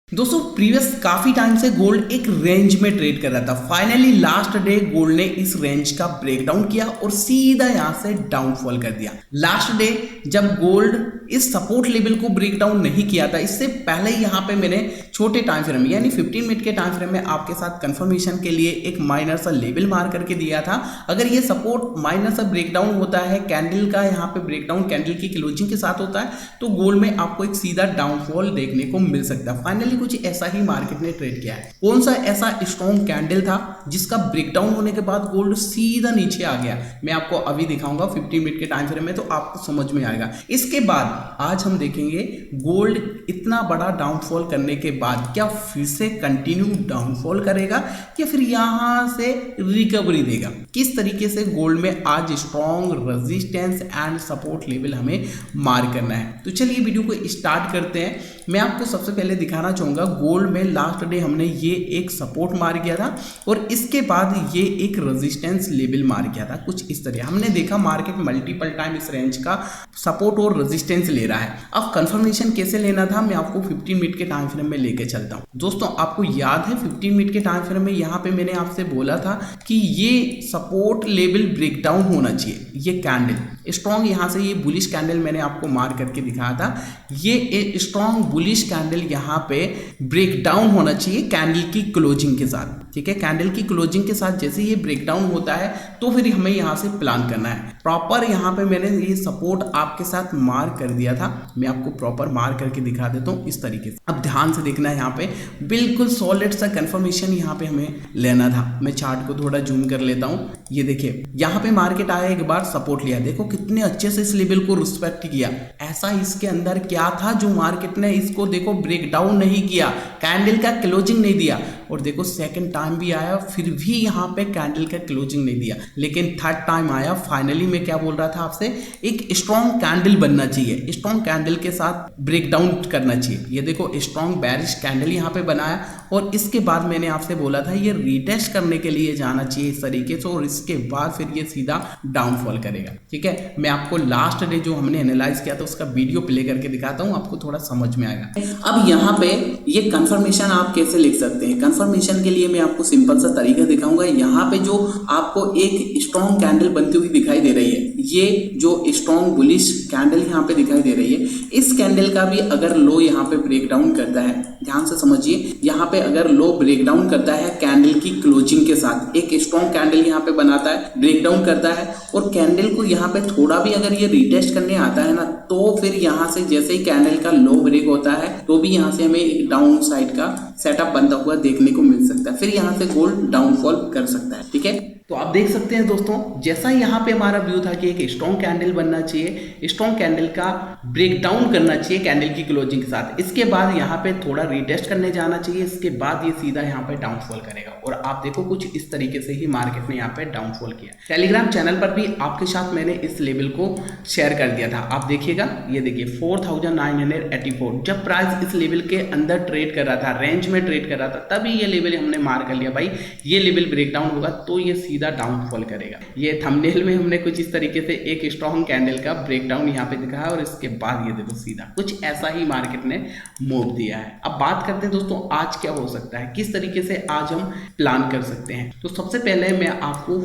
दोस्तों प्रीवियस काफी टाइम से गोल्ड एक रेंज में ट्रेड कर रहा था। फाइनली लास्ट डे गोल्ड ने इस रेंज का ब्रेकडाउन किया और सीधा यहां से डाउनफॉल कर दिया। लास्ट डे जब गोल्ड इस सपोर्ट लेवल को ब्रेकडाउन नहीं किया था, इससे पहले यहां पे मैंने छोटे टाइम फ्रेम यानी 15 मिनट के टाइम फ्रेम में आपके साथ कंफर्मेशन के लिए एक माइनर सा लेवल मार करके दिया था। अगर ये सपोर्ट माइनर सा ब्रेकडाउन होता है, कैंडल का यहाँ पे ब्रेकडाउन कैंडल की क्लोजिंग के साथ होता है, तो गोल्ड में आपको एक सीधा डाउनफॉल देखने को मिल सकता है। फाइनली कुछ ऐसा ही मार्केट ने ट्रेड किया है। कौन सा ऐसा स्ट्रॉन्ग कैंडल था जिसका ब्रेकडाउन होने के बाद गोल्ड सीधा नीचे आ गया, मैं आपको अभी दिखाऊंगा 15 मिनट के टाइम फ्रेम में, तो आपको समझ में आएगा। इसके बाद आज हम देखेंगे गोल्ड इतना बड़ा डाउनफॉल करने के बाद क्या फिर से कंटिन्यू डाउनफॉल करेगा या फिर यहां से रिकवरी देगा। किस तरीके से गोल्ड में आज strong resistance and support level हमें मार करना है, तो चलिए वीडियो को स्टार्ट करते हैं। मैं आपको सबसे पहले दिखाना चाहूंगा गोल्ड में लास्ट डे हमने ये एक सपोर्ट मार किया था और इसके बाद ये एक रेजिस्टेंस लेवल मार किया था। कुछ इस तरह हमने देखा मार्केट मल्टीपल टाइम इस रेंज का सपोर्ट और रेजिस्टेंस ले रहा है। अब कंफर्मेशन कैसे लेना था मैं आपको 15 मिनट के टाइम फ्रेम में लेके चलता हूं। दोस्तों आपको याद है 15 मिनट के टाइम फ्रेम में यहाँ पे मैंने आपसे बोला था कि ये सपोर्ट लेवल ब्रेकडाउन होना चाहिए। ये कैंडल स्ट्रॉन्ग यहाँ से ये बुलिश कैंडल मैंने आपको मार करके दिखाया था, ये स्ट्रॉन्ग बुलिश कैंडल यहाँ पे ब्रेकडाउन होना चाहिए कैंडल की क्लोजिंग के साथ। ठीक है, कैंडल की क्लोजिंग के साथ जैसे ये ब्रेकडाउन होता है तो फिर हमें यहाँ से प्लान करना है। प्रॉपर यहाँ पे मैंने ये सपोर्ट आपके साथ मार कर दिया था, मैं आपको प्रॉपर मार करके दिखा देता हूँ इस तरीके से। अब ध्यान से देखना है, यहाँ पे बिल्कुल सॉलिड सा कंफर्मेशन यहाँ पे हमें लेना था। मैं चार्ट को थोड़ा जूम कर लेता हूँ। ये देखिए यहाँ पे मार्केट आया, एक बार सपोर्ट लिया, देखो कितने अच्छे से इस लेवल को रिस्पेक्ट किया। ऐसा इसके अंदर क्या था जो मार्केट ने इसको देखो ब्रेकडाउन नहीं किया, कैंडल का क्लोजिंग नहीं दिया। और देखो सेकंड टाइम भी आया फिर भी यहाँ पे कैंडल का क्लोजिंग नहीं दिया, लेकिन थर्ड टाइम आया। फाइनली मैं क्या बोल रहा था आपसे, एक स्ट्रॉन्ग कैंडल बनना चाहिए, स्ट्रॉन्ग कैंडल के साथ ब्रेकडाउन करना चाहिए। ये देखो स्ट्रॉन्ग बेरिश कैंडल यहाँ पे बनाया और इसके बाद मैंने आपसे बोला था ये रिटेस्ट करने के लिए जाना चाहिए इस तरीके से, और इसके बाद फिर ये सीधा डाउनफॉल करेगा। ठीक है, मैं आपको लास्ट डे जो हमने एनालाइज किया था उसका वीडियो प्ले करके दिखाता हूँ, आपको थोड़ा समझ में आएगा। अब यहाँ पे ये कंफर्मेशन आप कैसे लिख सकते हैं, कंफर्मेशन के लिए मैं आपको सिंपल सा तरीका दिखाऊंगा। यहाँ पे जो आपको एक स्ट्रॉन्ग कैंडल बनती हुई दिखाई दे रही है, ये जो स्ट्रॉन्ग बुलिश कैंडल यहाँ पे दिखाई दे रही है, इस कैंडल का भी अगर लो यहाँ पे ब्रेकडाउन करता है, ध्यान से समझिए, यहाँ पे अगर लो ब्रेकडाउन करता है कैंडल की क्लोजिंग के साथ, एक स्ट्रॉन्ग कैंडल यहाँ पे बनाता है, ब्रेकडाउन करता है और कैंडल को यहाँ पे थोड़ा भी अगर ये रिटेस्ट करने आता है ना, तो फिर यहाँ से जैसे ही कैंडल का लो ब्रेक होता है तो भी यहाँ से हमें एक डाउन साइड का सेटअप बनता हुआ देखने को मिल सकता है, फिर यहाँ से गोल्ड डाउनफॉल कर सकता है। ठीक है, तो आप देख सकते हैं दोस्तों, जैसा यहाँ पे हमारा व्यू था कि एक स्ट्रॉन्ग कैंडल बनना चाहिए, स्ट्रॉन्ग कैंडल का ब्रेकडाउन करना चाहिए कैंडल की क्लोजिंग के साथ, इसके बाद यहाँ पे थोड़ा रिटेस्ट करने जाना चाहिए, इसके बाद ये सीधा यहाँ पे डाउनफॉल करेगा। और आप देखो कुछ इस तरीके से ही मार्केट ने यहाँ पे डाउनफॉल किया। टेलीग्राम चैनल पर भी आपके साथ मैंने इस लेवल को शेयर कर दिया था, आप देखिएगा। ये देखिए 4984 जब प्राइस इस लेवल के अंदर ट्रेड कर रहा था, रेंज में ट्रेड कर रहा था, तभी ये लेवल हमने मार कर लिया भाई, ये लेवल ब्रेकडाउन होगा तो ये सीधा डाउनफॉल करेगा। ये थंबनेल में हमने कुछ इस तरीके से एक स्ट्रॉन्ग कैंडल का ब्रेकडाउन यहाँ पे दिखाया और इसके बाद ये देखो सीधा कुछ ऐसा ही मार्केट ने मूव दिया है। अब बात करते हैं दोस्तों आज क्या हो सकता है, किस तरीके से आज हम प्लान कर सकते हैं। तो सबसे पहले मैं आपको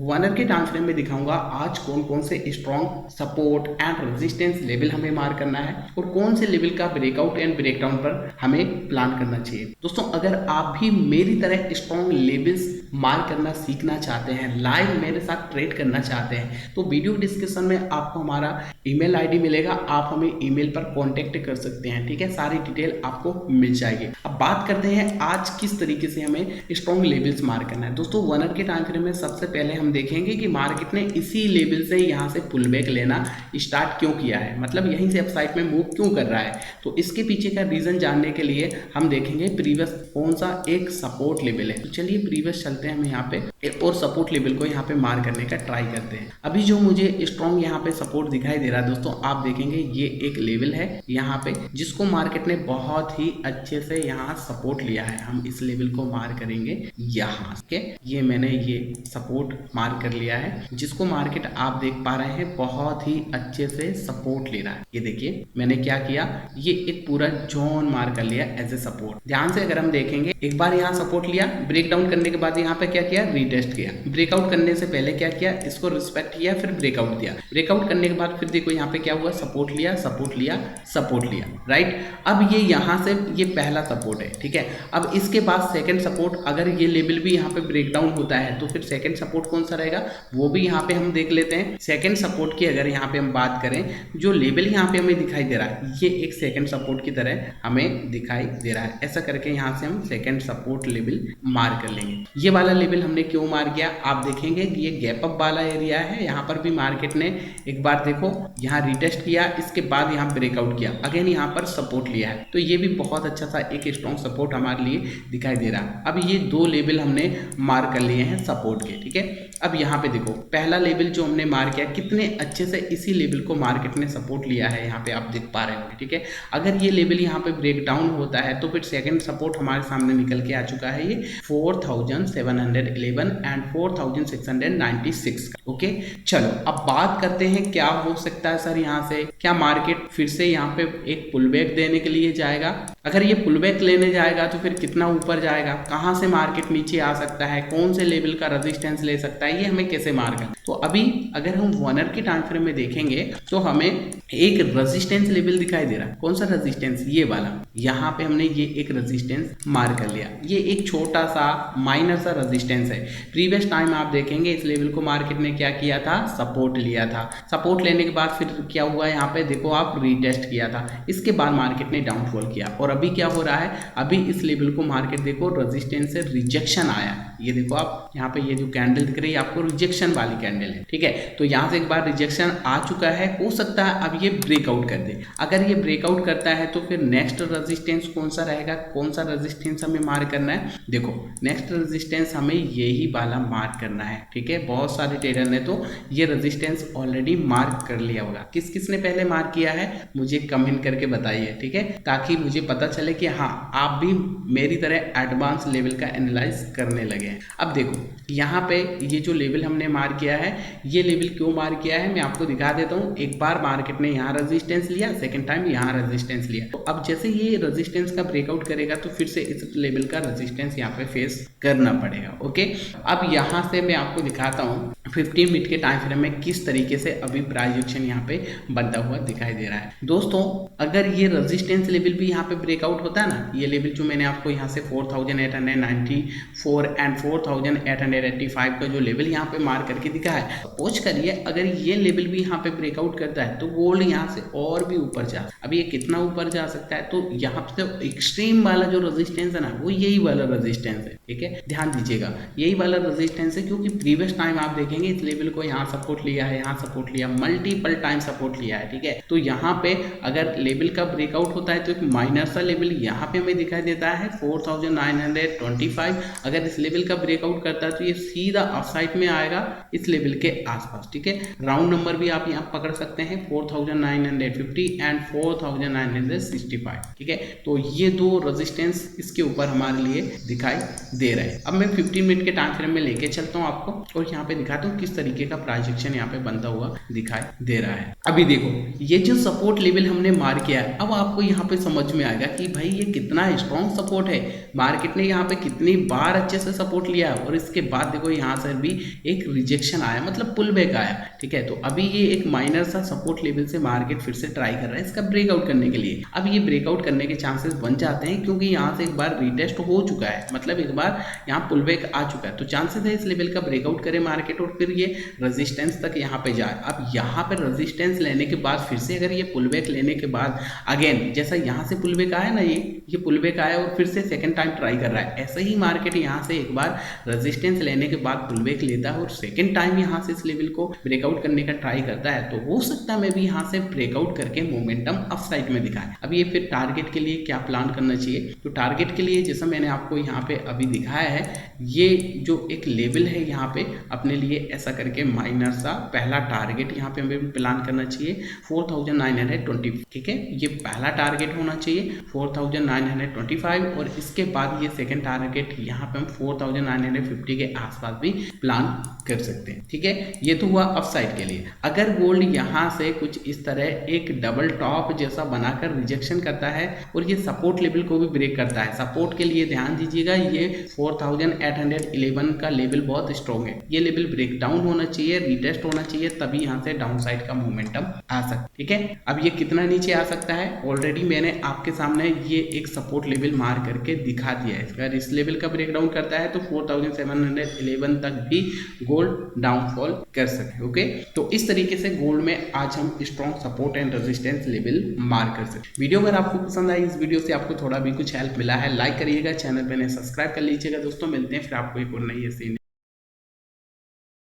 1 आवर के टाइम फ्रेम में दिखाऊंगा आज कौन कौन से strong support and resistance level हमें मार करना है और कौन से लेवल का ब्रेकआउट एंड ब्रेकडाउन पर हमें प्लान करना चाहिए। दोस्तों अगर आप भी मेरी तरह स्ट्रॉन्ग लेवल्स मार करना सीखना चाहते हैं, लाइव मेरे साथ ट्रेड करना चाहते हैं, तो वीडियो डिस्क्रिप्शन में आपको हमारा ईमेल आईडी मिलेगा, आप हमें ईमेल पर कांटेक्ट कर सकते हैं। ठीक है, सारी डिटेल आपको मिल जाएगी। अब बात करते हैं आज किस तरीके से हमें स्ट्रॉन्ग लेवल्स मार करना है। दोस्तों 1 आवर के टाइम फ्रेम में सबसे पहले हम देखेंगे कि मार्केट ने इसी लेवल से यहाँ से पुल बैक लेना स्टार्ट क्यों किया है, मतलब यहीं से अपसाइड में मूव क्यों कर रहा है। तो इसके पीछे का रीजन जानने के लिए हम देखेंगे प्रीवियस कौन सा एक सपोर्ट लेवल है। तो चलिए प्रीवियस चलते हैं हम यहाँ पे और सपोर्ट लेवल को यहाँ पे मार करने का ट्राई करते हैं। अभी जो मुझे स्ट्रॉन्ग यहाँ पे सपोर्ट दिखाई दे रहा है दोस्तों, आप देखेंगे ये एक लेवल है यहाँ पे जिसको मार्केट ने बहुत ही अच्छे से यहाँ सपोर्ट लिया है। हम इस लेवल को मार करेंगे यहाँ के, ये मैंने ये सपोर्ट मार कर लिया है जिसको मार्केट आप देख पा रहे हैं बहुत ही अच्छे से सपोर्ट ले रहा है। ये देखिए मैंने क्या किया, ये एक पूरा जोन मार कर लिया एज ए सपोर्ट। ध्यान से अगर हम देखेंगे, एक बार यहाँ सपोर्ट लिया, ब्रेक डाउन करने के बाद यहाँ पे क्या किया, रीटेस्ट किया। ब्रेकआउट करने से पहले क्या किया, इसको रिस्पेक्ट किया, फिर ब्रेकआउट दिया। ब्रेकआउट करने के बाद फिर देखो यहाँ पे क्या हुआ, सपोर्ट लिया, सपोर्ट लिया, सपोर्ट लिया, राइट। अब ये यहाँ से ये पहला सपोर्ट है, ठीक है। अब इसके बाद सेकंड सपोर्ट, अगर ये लेवल भी यहाँ पे ब्रेक डाउन होता है तो फिर सेकंड सपोर्ट कौन सा रहेगा, वो भी यहाँ पे हम देख लेते हैं। सेकंड सपोर्ट की अगर यहाँ पे हम बात करें, जो लेवल यहाँ पे हमें दिखाई दे रहा है ये एक सेकंड सपोर्ट की तरह हमें दिखाई दे रहा है। ऐसा करके यहाँ से हम सेकंड सपोर्ट लेवल मार कर लेंगे। ये वाला लेवल हमने क्यों मार किया, आप देखेंगे ये गैप अप वाला एरिया है। यहाँ पर भी मार्केट ने एक बार देखो यहाँ रिटेस्ट किया, इसके बाद यहाँ ब्रेकआउट किया, अगेन यहाँ पर सपोर्ट लिया है। तो ये भी बहुत अच्छा सा एक स्ट्रॉन्ग सपोर्ट हमारे लिए दिखाई दे रहा है। अब ये दो लेवल हमने मार कर लिए हैं सपोर्ट के, ठीक है। अब यहाँ पे देखो पहला लेवल जो हमने मार किया, कितने अच्छे से इसी लेवल को मार्केट ने सपोर्ट लिया है, यहाँ पे आप देख पा रहे होंगे, ठीक है। अगर ये लेवल यहाँ पे ब्रेक डाउन होता है तो फिर सेकंड सपोर्ट हमारे सामने निकल के आ चुका है, ये 4711 एंड 4696 का। ओके चलो अब बात करते हैं क्या हो सकता है सर, यहाँ से क्या मार्केट फिर से यहाँ पे एक पुलबैक देने के लिए जाएगा। अगर ये पुलबैक लेने जाएगा तो फिर कितना ऊपर जाएगा, कहाँ से मार्केट नीचे आ सकता है, कौन से लेवल का रेजिस्टेंस ले सकता है, ये हमें कैसे मार कर। तो अभी अगर हम 1 आवर के टाइम फ्रेम में देखेंगे तो हमें एक रेजिस्टेंस लेवल दिखाई दे रहा है। कौन सा रेजिस्टेंस, ये वाला। यहाँ पे हमने ये एक रेजिस्टेंस मार कर लिया, ये एक छोटा सा माइनर सा रेजिस्टेंस है। प्रीवियस टाइम आप देखेंगे इस लेवल को मार्केट ने क्या किया था, सपोर्ट लिया था। सपोर्ट लेने के बाद फिर क्या हुआ, यहाँ पे देखो आप रीटेस्ट किया था, इसके बाद मार्केट ने डाउनफॉल किया। और अभी क्या हो रहा है, अभी इस लेवल को मार्केट देखो रेजिस्टेंस से रिजेक्शन आया। ये देखो आप यहाँ पे ये जो कैंडल दिख रही है आपको, रिजेक्शन वाली कैंडल है, ठीक है। तो यहाँ से एक बार रिजेक्शन आ चुका है, हो सकता है अब ये ब्रेकआउट कर दे। अगर ये ब्रेकआउट करता है तो फिर नेक्स्ट रेजिस्टेंस कौन सा रहेगा, कौन सा रेजिस्टेंस हमें मार करना है, देखो नेक्स्ट रेजिस्टेंस हमें यही वाला मार्क करना है, ठीक है। बहुत सारे ट्रेडर ने तो ये रेजिस्टेंस ऑलरेडी मार्क कर लिया होगा। किस किस ने पहले मार्क किया है मुझे कमेंट करके बताइए, ठीक है, ताकि मुझे पता चले कि हाँ आप भी मेरी तरह एडवांस लेवल का एनालाइज करने लगे हैं। अब देखो यहाँ पे ये जो लेवल हमने मार किया है, ये लेवल क्यों मार किया है मैं आपको दिखा देता हूँ। एक बार मार्केट ने यहाँ रेजिस्टेंस लिया, सेकंड टाइम यहाँ रेजिस्टेंस लिया। तो अब जैसे ये रेजिस्टेंस का ब्रेकआउट करेगा तो फिर से इस लेवल का रेजिस्टेंस यहाँ पे फेस करना पड़ेगा। ओके अब यहाँ से मैं आपको दिखाता हूँ 15 मिनट के टाइम फ्रेम में किस तरीके से अभी प्राइस एक्शन यहाँ पे बनता हुआ दिखाई दे रहा है। दोस्तों अगर ये रेजिस्टेंस लेवल भी यहाँ पे ब्रेकआउट होता है ना, ये लेवल जो मैंने आपको यहाँ से 4894 एंड 4885 का जो लेवल यहाँ पे मार करके दिखा है, सपोज करिए अगर ये लेवल भी यहाँ पे ब्रेकआउट करता है तो गोल्ड यहाँ से और भी ऊपर जा, अब ये कितना ऊपर जा सकता है, तो यहाँ पे एक्सट्रीम वाला जो रेजिस्टेंस है ना वो यही वाला रेजिस्टेंस है, ठीक है। ध्यान दीजिएगा यही वाला रेजिस्टेंस है, क्योंकि प्रीवियस टाइम आप देखेंगे इस लेवल को यहाँ सपोर्ट लिया है, यहाँ सपोर्ट लिया, मल्टीपल टाइम सपोर्ट लिया है, ठीक है। तो यहाँ पे अगर लेवल का ब्रेकआउट होता है तो एक माइनर सा लेवल यहाँ पे हमें दिखाई देता है 4925। अगर इस लेवल का ब्रेकआउट करता है तो ये सीधा अपसाइड में आएगा इस लेवल के आसपास, ठीक है। राउंड नंबर भी आप यहाँ पकड़ सकते हैं 4950 एंड 4965, ठीक है। तो ये दो रेजिस्टेंस इसके ऊपर हमारे लिए दिखाई दे रहे हैं। अब मैं 15 मिनट के टाइम फ्रेम में लेके चलता हूँ आपको और यहाँ पे दिखाता हूँ किस तरीके का प्राइस एक्शन यहाँ पे बनता हुआ दिखाई दे रहा है। अभी देखो ये जो सपोर्ट लेवल हमने मार किया है, अब आपको यहाँ पे समझ में आएगा कि भाई ये कितना स्ट्रॉन्ग सपोर्ट है। मार्केट ने यहाँ पे कितनी बार अच्छे से सपोर्ट लिया है और इसके बाद देखो यहाँ से भी एक रिजेक्शन आया, मतलब पुल बैक आया, ठीक है। तो अभी ये एक माइनर सा सपोर्ट लेवल से मार्केट फिर से ट्राई कर रहा है इसका ब्रेकआउट करने के लिए। अब ये ब्रेकआउट करने के चांसेस बन जाते हैं क्योंकि यहाँ से एक बार रीटेस्ट हो चुका है, मतलब एक बार यहाँ पुल बैक आ चुका है, तो चांसेस है इस लेवल का ब्रेकआउट करे मार्केट और फिर ये रेजिस्टेंस तक यहाँ पे जाए। अब यहाँ पे रेजिस्टेंस लेने के बाद फिर से अगर ये पुल बैक लेने के बाद अगेन जैसा यहाँ से पुल बैक आया है ना, ये पुल बैक आया और फिर से सेकंड टाइम ट्राई कर रहा है। ऐसे ही मार्केट यहाँ से एक बार रेजिस्टेंस लेने के बाद पुल बैक लेता है और सेकंड टाइम यहाँ से इस लेवल को ब्रेकआउट करने का ट्राई करता है, तो हो सकता है मैं भी यहाँ से ब्रेकआउट करके मोमेंटम अपसाइड में दिखाए। अब ये फिर टारगेट के लिए क्या प्लान करना चाहिए, तो टारगेट के लिए जैसा मैंने आपको यहाँ पे अभी दिखाया है, ये जो एक लेवल है यहाँ पे अपने लिए ऐसा करके माइनर सा पहला टारगेट यहाँ पे हमें प्लान करना चाहिए 4920, ठीक है। ये पहला टारगेट होना चाहिए 4925 और इसके बाद ये सेकंड टारगेट यहाँ पे हम 4950 के आसपास भी प्लान कर सकते हैं, ठीक है। ये तो हुआ अपसाइड के लिए। अगर गोल्ड यहाँ से कुछ इस तरह एक डबल टॉप जैसा बनाकर रिजेक्शन करता है और ये सपोर्ट लेवल को भी ब्रेक करता है, सपोर्ट के लिए ध्यान दीजिएगा ये 4811 का लेवल बहुत स्ट्रॉन्ग है, ये लेवल ब्रेक डाउन होना चाहिए, रिटेस्ट होना चाहिए, तभी यहाँ से डाउन साइड का मोमेंटम आ सकता, ठीक है। अब ये कितना नीचे आ सकता है, ऑलरेडी मैंने आपके सामने ये एक सपोर्ट लेवल मार करके दिखा दिया है। अगर इस लेवल का ब्रेक डाउन करता है तो 4711 तक भी गोल्ड डाउनफॉल कर सके, ओके। तो इस तरीके से गोल्ड में आज हम strong support and resistance level मार कर सकते। वीडियो अगर आपको पसंद आई, इस वीडियो से आपको थोड़ा भी कुछ हेल्प मिला है, लाइक करिएगा, चैनल पे सब्सक्राइब कर लीजिएगा दोस्तों। मिलते हैं फिर आपको एक और नई ऐसी